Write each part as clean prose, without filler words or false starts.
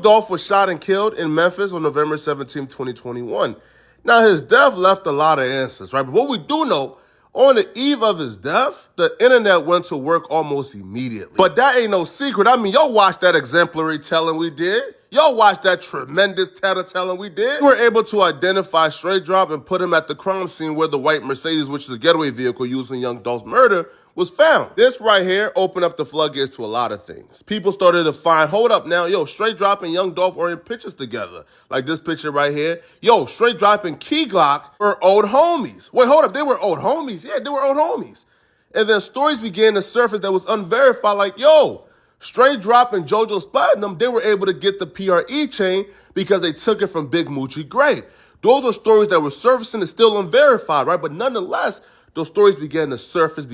Dolph was shot and killed in Memphis on November 17, 2021. Now, his death left a lot of answers, right? But what we do know, on the eve of his death, the internet went to work almost immediately. But that ain't no secret. I mean, y'all watched that exemplary telling we did. Y'all watched that tremendous telling we did. We were able to identify Straight Drop and put him at the crime scene where the white Mercedes, which is a getaway vehicle used in Young Dolph's murder, was found. This right here opened up the floodgates to a lot of things. People started to find, hold up now, yo, Straight Drop and Young Dolph are in pictures together. Like this picture right here. Yo, Straight Drop and Key Glock were old homies. Wait, hold up, they were old homies? Yeah, they were old homies. And then stories began to surface that was unverified, like, yo, Straight Drop and JoJo's Platinum, they were able to get the PRE chain because they took it from Big Moochie Gray. Those are stories that were surfacing and still unverified, right? But nonetheless, those stories began to surface.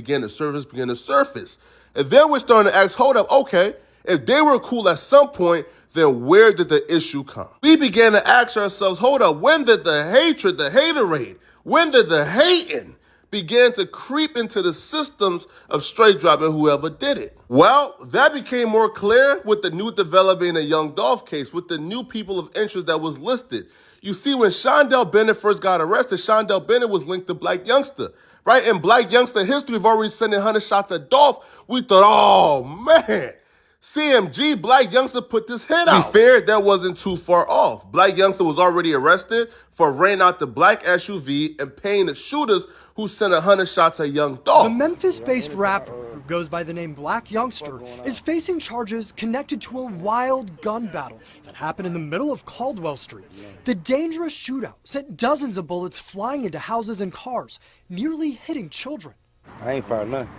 And then we're starting to ask, hold up, okay, if they were cool at some point, then where did the issue come? We began to ask ourselves, hold up, when did the hatred, the haterade, when did the hating began to creep into the systems of Straight Drop and whoever did it? Well, that became more clear with the new development in the Young Dolph case, with the new people of interest that was listed. You see, when Shondell Bennett first got arrested, Shondell Bennett was linked to Black Youngster. Right? In Black Youngster history, we've already sent 100 shots at Dolph. We thought, oh, man, CMG, Black Youngster put this hit out. We feared that wasn't too far off. Black Youngster was already arrested for renting out the black SUV and paying the shooters who sent 100 shots at Young Dolph. The Memphis-based rapper, who goes by the name Black Youngster, is facing charges connected to a wild gun battle that happened in the middle of Caldwell Street. The dangerous shootout sent dozens of bullets flying into houses and cars, nearly hitting children. I ain't fired nothing.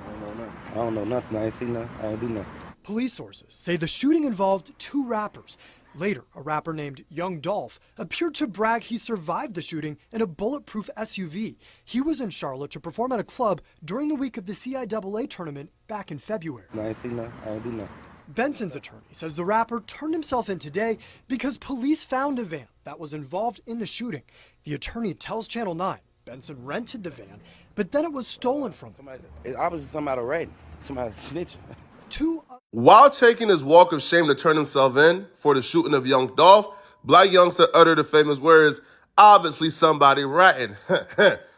I don't know nothing. I ain't seen nothing. I ain't do nothing. Police sources say the shooting involved two rappers. Later, a rapper named Young Dolph appeared to brag he survived the shooting in a bulletproof SUV. He was in Charlotte to perform at a club during the week of the CIAA tournament back in February. I ain't seen nothing. I ain't do nothing. Benson's attorney says the rapper turned himself in today because police found a van that was involved in the shooting. The attorney tells Channel 9 Benson rented the van, but then it was stolen from him. Obviously somebody raiding. Somebody snitching. While taking his walk of shame to turn himself in for the shooting of Young Dolph, Black Youngster uttered the famous words, obviously somebody ratting,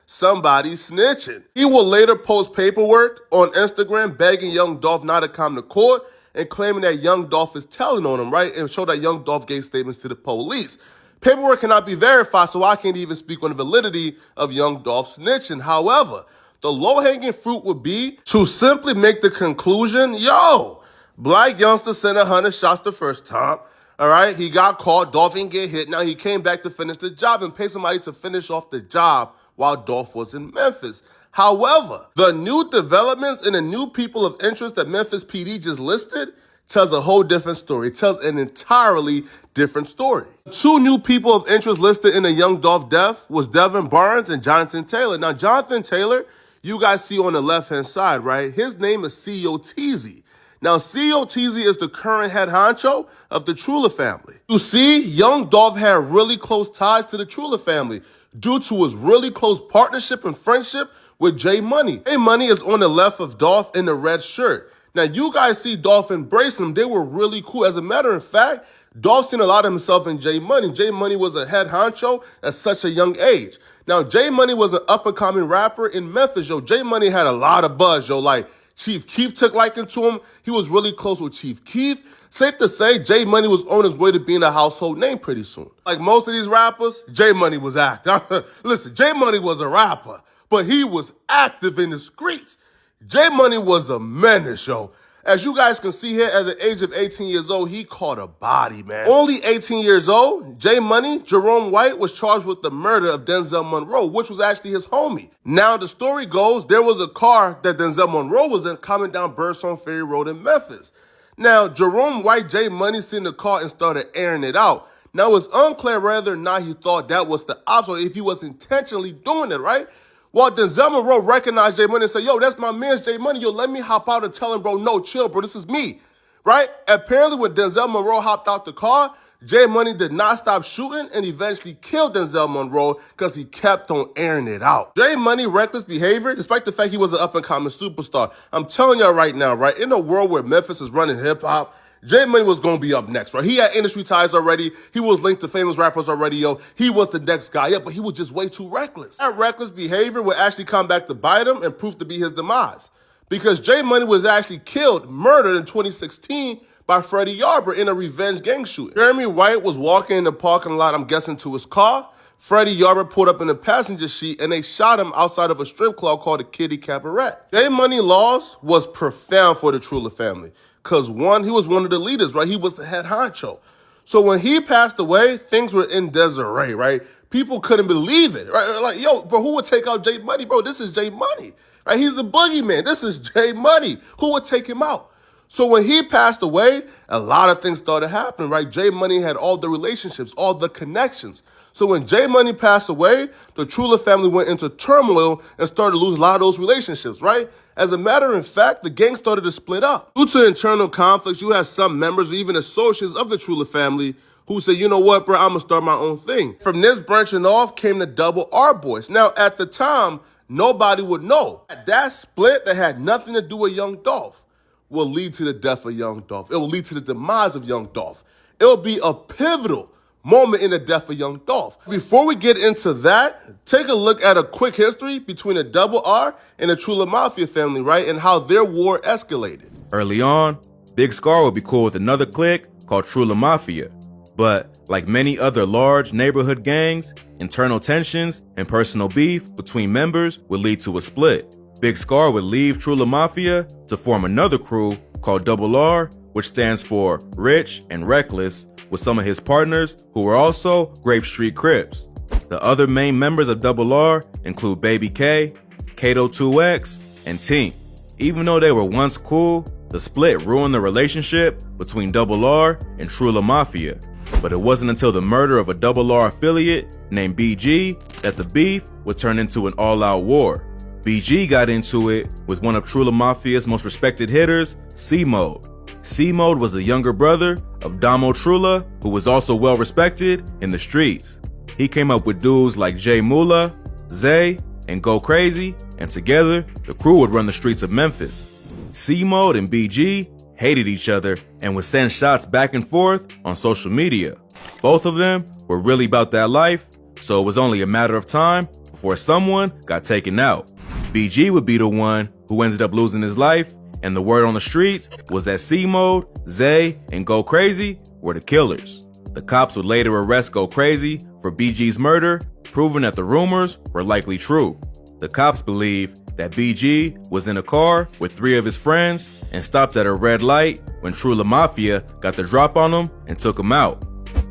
somebody snitching. He will later post paperwork on Instagram begging Young Dolph not to come to court and claiming that Young Dolph is telling on him, right? And show that Young Dolph gave statements to the police. Paperwork cannot be verified, so I can't even speak on the validity of Young Dolph snitching. However, the low-hanging fruit would be to simply make the conclusion, yo, Black Youngster sent 100 shots the first time, all right? He got caught, Dolph didn't get hit. Now he came back to finish the job and pay somebody to finish off the job while Dolph was in Memphis. However, the new developments and the new people of interest that Memphis PD just listed tells a whole different story. It tells an entirely different story. Two new people of interest listed in the Young Dolph death was Devin Barnes and Jonathan Taylor. Now, Jonathan Taylor, you guys see on the left-hand side, right? His name is CEO Teasy. Now, CEO Teasy is the current head honcho of the Trulla family. You see, Young Dolph had really close ties to the Trulla family due to his really close partnership and friendship with J Money. J Money is on the left of Dolph in the red shirt. Now, you guys see Dolph embracing them. They were really cool. As a matter of fact, Dolph seen a lot of himself in J Money. J Money was a head honcho at such a young age. Now, J Money was an up-and-coming rapper in Memphis, yo. J Money had a lot of buzz, yo. Like, Chief Keef took liking to him. He was really close with Chief Keef. Safe to say, J Money was on his way to being a household name pretty soon. Like most of these rappers, J Money was active. Listen, J Money was a rapper, but he was active in the streets. J Money was a menace, yo. As you guys can see here, at the age of 18 years old, he caught a body, man. Only 18 years old, J Money, Jerome White, was charged with the murder of Denzel Monroe, which was actually his homie. Now, the story goes, there was a car that Denzel Monroe was in coming down Birdsong Ferry Road in Memphis. Now, Jerome White, J Money, seen the car and started airing it out. Now, it's unclear whether or not he thought that was the ops or if he was intentionally doing it, right? Well, Denzel Monroe recognized J Money and said, yo, that's my man's J Money. Yo, let me hop out and tell him, bro, no, chill, bro, this is me, right? Apparently, when Denzel Monroe hopped out the car, J Money did not stop shooting and eventually killed Denzel Monroe because he kept on airing it out. J Money reckless behavior, despite the fact he was an up-and-coming superstar. I'm telling y'all right now, right, in a world where Memphis is running hip-hop, J Money was gonna be up next, right? He had industry ties already. He was linked to famous rappers already, yo. He was the next guy up, but he was just way too reckless. That reckless behavior would actually come back to bite him and prove to be his demise. Because J Money was actually murdered in 2016 by Freddie Yarber in a revenge gang shooting. Jeremy White was walking in the parking lot, I'm guessing, to his car. Freddie Yarber pulled up in the passenger seat and they shot him outside of a strip club called the Kitty Cabaret. J Money loss was profound for the Trulla family. Cause one, he was one of the leaders, right? He was the head honcho. So when he passed away, things were in disarray, right? People couldn't believe it, right? Like, yo, bro, who would take out J Money? Bro, this is J Money, right? He's the boogeyman. This is J Money. Who would take him out? So when he passed away, a lot of things started happening, right? J Money had all the relationships, all the connections. So when J Money passed away, the Trulla family went into turmoil and started to lose a lot of those relationships, right? As a matter of fact, the gang started to split up. Due to internal conflicts, you had some members or even associates of the Trulla family who said, you know what, bro, I'm gonna start my own thing. From this branching off came the Double R Boys. Now, at the time, nobody would know. That split that had nothing to do with Young Dolph will lead to the death of Young Dolph. It will lead to the demise of Young Dolph. It will be a pivotal moment in the death of Young Dolph. Before we get into that, take a look at a quick history between the Double R and the Trulla Mafia family, right? And how their war escalated. Early on, Big Scar would be cool with another clique called Trulla Mafia. But like many other large neighborhood gangs, internal tensions and personal beef between members would lead to a split. Big Scar would leave Trulla Mafia to form another crew called Double R, which stands for Rich and Reckless, with some of his partners who were also Grape Street Crips. The other main members of Double R include Baby K, Kato 2X, and Tink. Even though they were once cool, the split ruined the relationship between Double R and Trulla Mafia. But it wasn't until the murder of a Double R affiliate named BG that the beef would turn into an all-out war. BG got into it with one of Trulla Mafia's most respected hitters, C-Mode. C-Mode was the younger brother of Damo Trulla, who was also well respected in the streets. He came up with dudes like J Mula, Zay, and Go Crazy, and together, the crew would run the streets of Memphis. C-Mode and BG hated each other and would send shots back and forth on social media. Both of them were really about that life, so it was only a matter of time before someone got taken out. BG would be the one who ended up losing his life, and the word on the streets was that C-Mode, Zay, and Go Crazy were the killers. The cops would later arrest Go Crazy for BG's murder, proving that the rumors were likely true. The cops believe that BG was in a car with 3 of his friends and stopped at a red light when Trulla Mafia got the drop on him and took him out.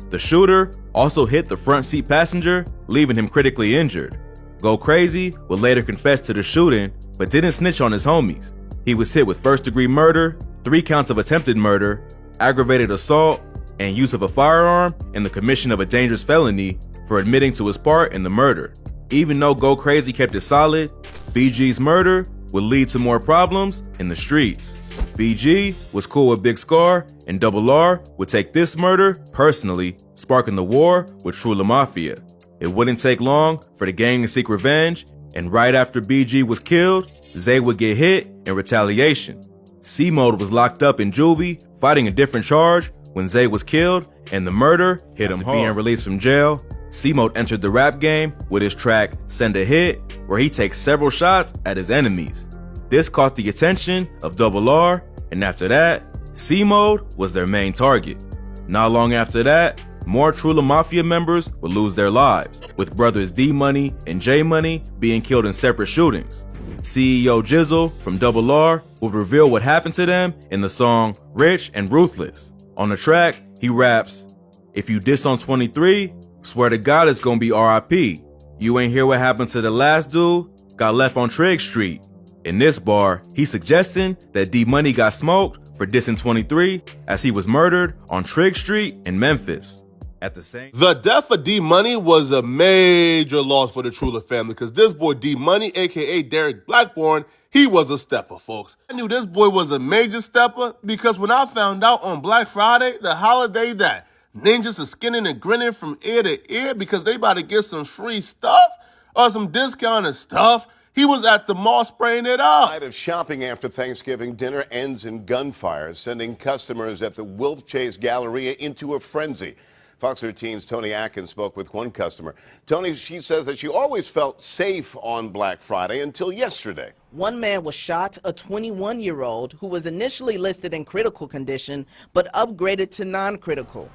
The shooter also hit the front seat passenger, leaving him critically injured. Go Crazy would later confess to the shooting, but didn't snitch on his homies. He was hit with first-degree murder, 3 counts of attempted murder, aggravated assault, and use of a firearm in the commission of a dangerous felony for admitting to his part in the murder. Even though Go Crazy kept it solid, BG's murder would lead to more problems in the streets. BG was cool with Big Scar, and Double R would take this murder personally, sparking the war with Trulla Mafia. It wouldn't take long for the gang to seek revenge, and right after BG was killed, Zay would get hit in retaliation. C-Mode was locked up in juvie, fighting a different charge when Zay was killed, and the murder hit him hard. Being released from jail, C-Mode entered the rap game with his track Send a Hit, where he takes several shots at his enemies. This caught the attention of Double R, and after that, C-Mode was their main target. Not long after that, more Trulla Mafia members would lose their lives, with brothers D-Money and J-Money being killed in separate shootings. CEO Jizzle from Double R would reveal what happened to them in the song Rich and Ruthless. On the track, he raps, "If you diss on 23, swear to God it's gonna be RIP. You ain't hear what happened to the last dude, got left on Trigg Street." In this bar, he's suggesting that D-Money got smoked for dissing 23 as he was murdered on Trigg Street in Memphis. The death of D-Money was a major loss for the Trulla family because this boy D-Money, aka Derek Blackburn, he was a stepper, folks. I knew this boy was a major stepper because when I found out on Black Friday, the holiday that ninjas are skinning and grinning from ear to ear because they about to get some free stuff or some discounted stuff, He was at the mall spraying it up. Night of shopping after Thanksgiving dinner ends in gunfire, sending customers at the Wolf Chase Galleria into a frenzy. Fox 13's Tony Atkins spoke with one customer. Tony, she says that she always felt safe on Black Friday until yesterday. One man was shot, a 21-year-old who was initially listed in critical condition but upgraded to non-critical.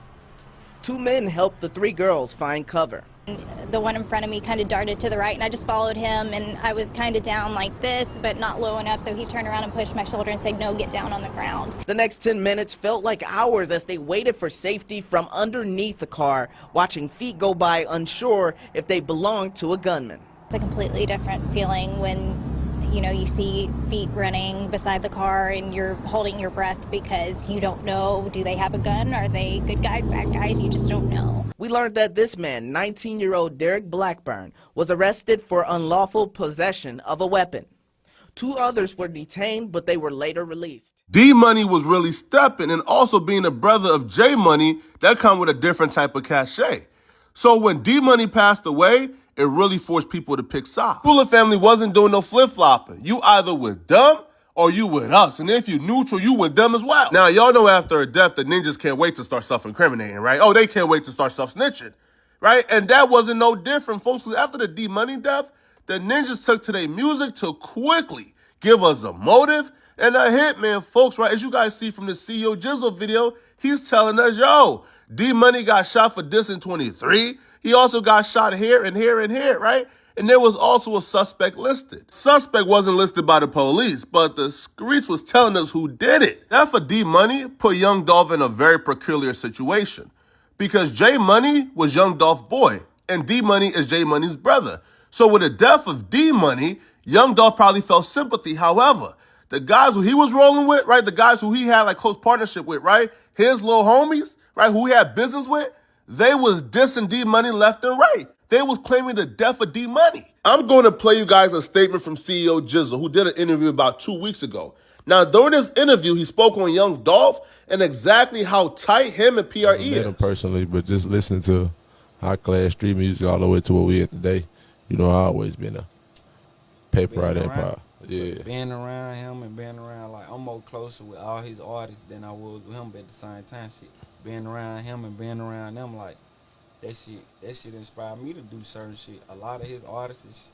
Two men helped the three girls find cover. The one in front of me kind of darted to the right, and I just followed him, and I was kind of down like this, but not low enough, so he turned around and pushed my shoulder and said, "No, get down on the ground." The next 10 minutes felt like hours as they waited for safety from underneath the car, watching feet go by unsure if they belonged to a gunman. It's a completely different feeling when, you know, you see feet running beside the car and you're holding your breath because you don't know, do they have a gun? Are they good guys, bad guys? You just don't know. We learned that this man, 19-year-old Derek Blackburn, was arrested for unlawful possession of a weapon. Two others were detained, but they were later released. D-Money was really stepping, and also being a brother of J-Money, that come with a different type of cachet. So when D-Money passed away, it really forced people to pick sides. Trulla family wasn't doing no flip-flopping. You either with them or you with us. And if you neutral, you with them as well. Now, y'all know after a death, the ninjas can't wait to start self-incriminating, right? Oh, they can't wait to start self-snitching, right? And that wasn't no different, folks, because after the D-Money death, the ninjas took to their music to quickly give us a motive and a hit, man, folks, right? As you guys see from the CEO Jizzle video, he's telling us, yo, D-Money got shot for this in 23. He also got shot here and here and here, right? And there was also a suspect listed. Suspect wasn't listed by the police, but the streets was telling us who did it. That for D-Money put Young Dolph in a very peculiar situation because J-Money was Young Dolph's boy and D-Money is J-Money's brother. So with the death of D-Money, Young Dolph probably felt sympathy. However, the guys who he was rolling with, right, the guys who he had like close partnership with, right, his little homies, right, who he had business with, they was dissing D-Money left and right. They was claiming the death of D-Money. I'm going to play you guys a statement from CEO Jizzle, who did an interview about 2 weeks ago. Now, during this interview, he spoke on Young Dolph and exactly how tight him and PRE is. I met him personally, but just listening to high-class street music all the way to what we at today, you know, I always been a paper out empire. Yeah. Being around him and being around, like, I'm more closer with all his artists than I was with him, but at the same time, shit, being around him and being around them, like, that shit inspired me to do certain shit. A lot of his artists,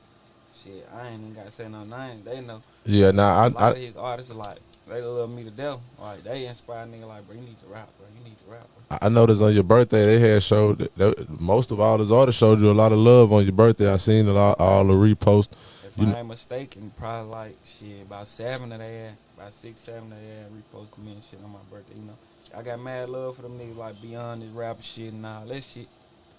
shit, I ain't even got to say no names. They know. Yeah, a lot of his artists are like, they love me to death. Like, they inspire nigga like, bro, you need to rap, bro. You need to rap, bro. I noticed on your birthday they had showed that most of all his artists showed you a lot of love on your birthday. I seen a lot, all the reposts. If I ain't mistaken, probably like shit, about 7 of they had, about 6, 7 of they had reposted me and shit on my birthday. You know, I got mad love for them niggas like beyond this rap shit and all that shit.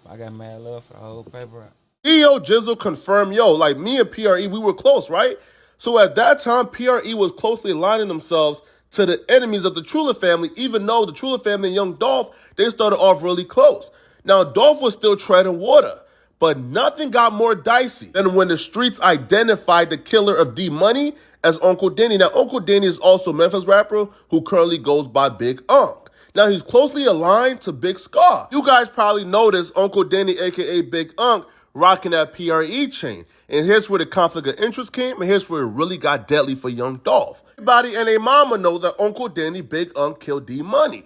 I got mad love for the whole paper route. CEO Jizzle confirmed, yo, like me and PRE, we were close, right? So at that time, PRE was closely aligning themselves to the enemies of the Trulla family, even though the Trulla family and Young Dolph, they started off really close. Now, Dolph was still treading water, but nothing got more dicey than when the streets identified the killer of D-Money as Uncle Denny. Now, Uncle Denny is also a Memphis rapper who currently goes by Big Unc. Now, he's closely aligned to Big Scar. You guys probably noticed Uncle Denny, a.k.a. Big Unc, rocking that PRE chain. And here's where the conflict of interest came, and here's where it really got deadly for Young Dolph. Everybody and their mama know that Uncle Denny, Big Unc, killed D-Money.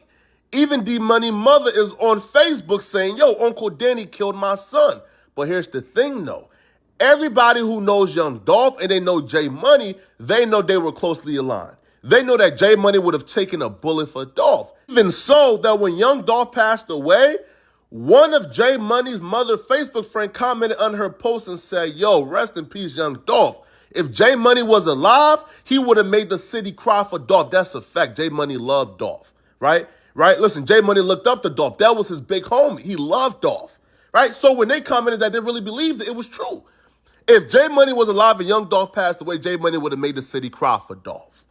Even D-Money mother is on Facebook saying, yo, Uncle Denny killed my son. But here's the thing, though. Everybody who knows Young Dolph and they know J-Money, they know they were closely aligned. They know that J-Money would have taken a bullet for Dolph. Even so, that when Young Dolph passed away, one of J-Money's mother Facebook friend commented on her post and said, yo, rest in peace, Young Dolph. If J-Money was alive, he would have made the city cry for Dolph. That's a fact. J-Money loved Dolph, right? Listen, J-Money looked up to Dolph. That was his big homie. He loved Dolph, right? So when they commented that, they really believed it was true. If J-Money was alive and Young Dolph passed away, J-Money would have made the city cry for Dolph.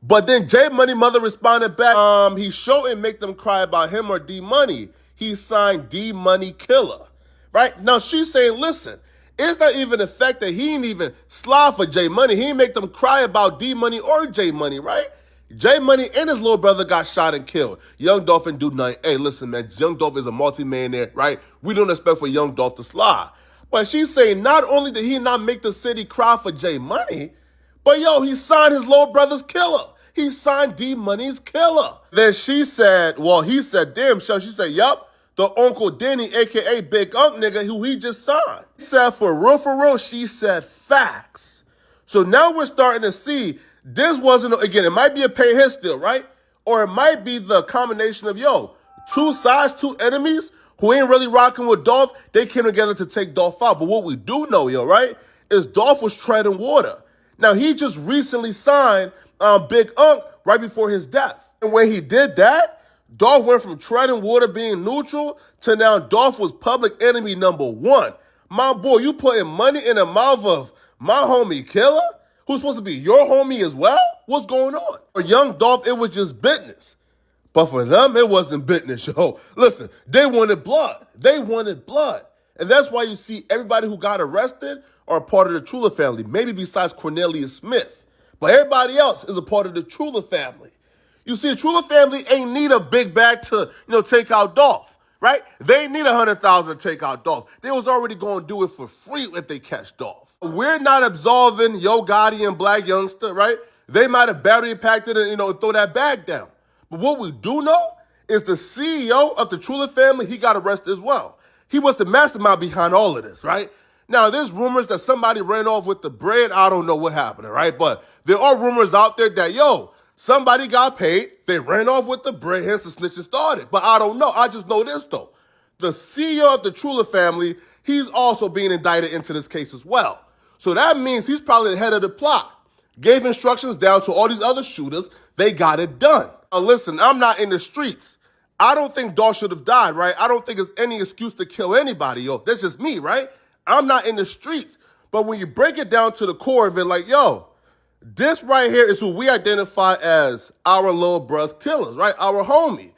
But then J-Money mother responded back, he shouldn't make them cry about him or D-Money. He signed D-Money Killer, right? Now she's saying, listen, it's not even the fact that he ain't even slide for J-Money. He ain't make them cry about D-Money or J-Money, right? J-Money and his little brother got shot and killed. Young Dolph didn't do nothing. Hey, listen, man, Young Dolph is a multi-millionaire, right? We don't expect for Young Dolph to slide. But she's saying not only did he not make the city cry for J Money, but yo, he signed his little brother's killer. He signed D Money's killer. Then she said, well, he said, damn, she said, yup, the Uncle Denny, aka Big Unk nigga, who he just signed. He said, for real, she said facts. So now we're starting to see this wasn't, again, it might be a pay hit still, right? Or it might be the combination of, yo, two sides, two enemies who ain't really rocking with Dolph, they came together to take Dolph out. But what we do know, yo, right, is Dolph was treading water. Now, he just recently signed Big Unk right before his death. And when he did that, Dolph went from treading water being neutral to now Dolph was public enemy #1. My boy, you putting money in the mouth of my homie Killer, who's supposed to be your homie as well? What's going on? For young Dolph, it was just business. But for them, it wasn't business, yo. Listen, they wanted blood. They wanted blood. And that's why you see everybody who got arrested are a part of the Trulla family, maybe besides Cornelius Smith. But everybody else is a part of the Trulla family. You see, the Trulla family ain't need a big bag to, take out Dolph, right? They ain't need 100,000 to take out Dolph. They was already going to do it for free if they catch Dolph. We're not absolving Yo Gotti and Black Youngster, right? They might have battery packed it and, throw that bag down. But what we do know is the CEO of the Trulla family, he got arrested as well. He was the mastermind behind all of this, right? Now, there's rumors that somebody ran off with the bread. I don't know what happened, right? But there are rumors out there that, yo, somebody got paid, they ran off with the bread, hence the snitching started. But I don't know. I just know this, though. The CEO of the Trulla family, he's also being indicted into this case as well. So that means he's probably the head of the plot. Gave instructions down to all these other shooters. They got it done. Now listen, I'm not in the streets. I don't think Dolph should have died, right? I don't think there's any excuse to kill anybody, yo. That's just me, right? I'm not in the streets. But when you break it down to the core of it, like, yo, this right here is who we identify as our little brother's killers, right? Our homie.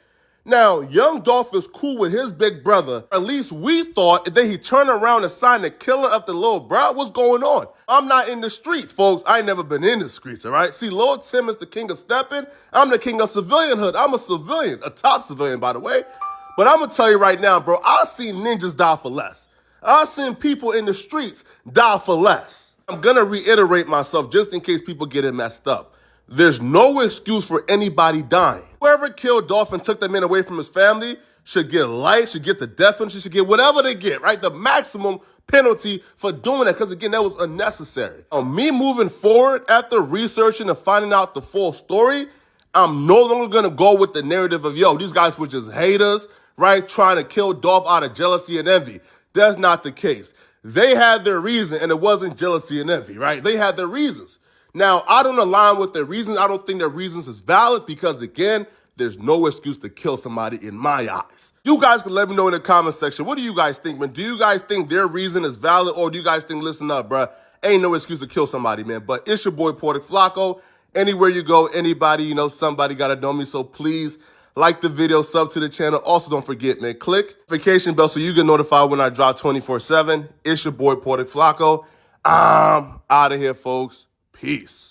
Now, young Dolph is cool with his big brother. At least we thought, and then he turned around and signed the killer of the little bro. What's going on? I'm not in the streets, folks. I ain't never been in the streets, all right? See, Lord Tim is the king of stepping. I'm the king of civilian hood. I'm a civilian, a top civilian, by the way. But I'm going to tell you right now, bro, I've seen ninjas die for less. I've seen people in the streets die for less. I'm going to reiterate myself just in case people get it messed up. There's no excuse for anybody dying. Whoever killed Dolph and took the man away from his family should get life, should get the death penalty, should get whatever they get, right? The maximum penalty for doing that, because again, that was unnecessary. Me moving forward after researching and finding out the full story, I'm no longer going to go with the narrative of, yo, these guys were just haters, right? Trying to kill Dolph out of jealousy and envy. That's not the case. They had their reason, and it wasn't jealousy and envy, right? They had their reasons. Now, I don't align with their reasons. I don't think their reasons is valid because, again, there's no excuse to kill somebody in my eyes. You guys can let me know in the comment section. What do you guys think, man? Do you guys think their reason is valid, or do you guys think, listen up, bruh, ain't no excuse to kill somebody, man? But it's your boy, Portic Flacco. Anywhere you go, anybody, somebody got to know me. So please like the video, sub to the channel. Also, don't forget, man, click notification bell so you get notified when I drop 24/7. It's your boy, Portic Flacco. I'm out of here, folks. Peace.